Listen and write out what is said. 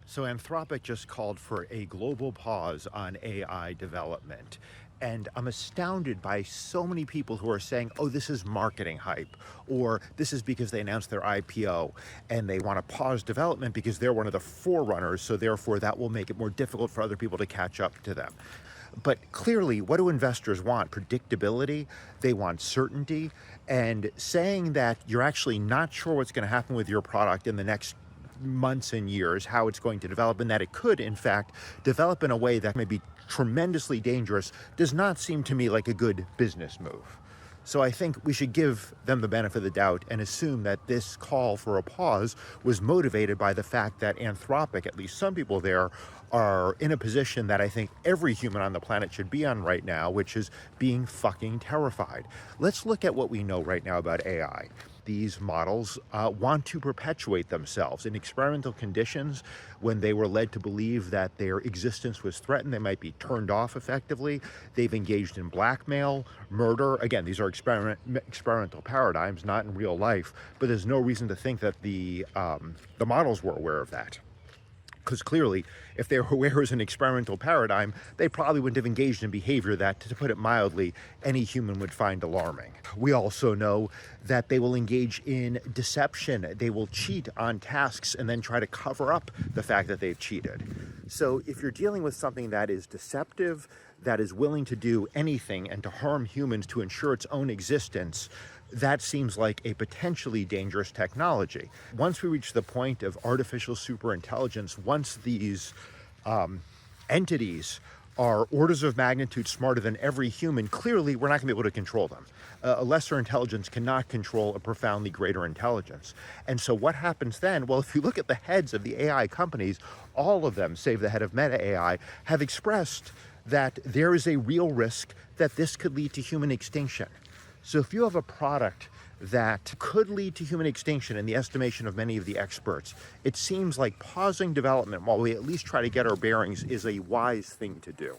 So Anthropic just called for a global pause on AI development. And I'm astounded by so many people who are saying, oh, this is marketing hype, or this is because they announced their IPO and they want to pause development because they're one of the forerunners, so therefore that will make it more difficult for other people to catch up to them. But clearly, what do investors want? Predictability, they want certainty, and saying that you're actually not sure what's going to happen with your product in the next months and years, how it's going to develop, and that it could, in fact, develop in a way that may be tremendously dangerous, does not seem to me like a good business move. So I think we should give them the benefit of the doubt and assume that this call for a pause was motivated by the fact that Anthropic, at least some people there, are in a position that I think every human on the planet should be on right now, which is being fucking terrified. Let's look at what we know right now about AI. These models want to perpetuate themselves in experimental conditions. When they were led to believe that their existence was threatened, they might be turned off effectively. They've engaged in blackmail, murder. Again, these are experimental paradigms, not in real life, but there's no reason to think that the models were aware of that. Because clearly, if they were aware as an experimental paradigm, they probably wouldn't have engaged in behavior that, to put it mildly, any human would find alarming. We also know that they will engage in deception. They will cheat on tasks and then try to cover up the fact that they've cheated. So if you're dealing with something that is deceptive, that is willing to do anything and to harm humans to ensure its own existence, that seems like a potentially dangerous technology. Once we reach the point of artificial superintelligence, once these entities are orders of magnitude smarter than every human, clearly we're not going to be able to control them. A lesser intelligence cannot control a profoundly greater intelligence. And so what happens then? Well, if you look at the heads of the AI companies, all of them, save the head of Meta AI, have expressed that there is a real risk that this could lead to human extinction. So if you have a product that could lead to human extinction in the estimation of many of the experts, it seems like pausing development while we at least try to get our bearings is a wise thing to do.